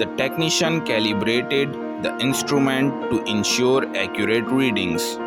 The technician calibrated the instrument to ensure accurate readings.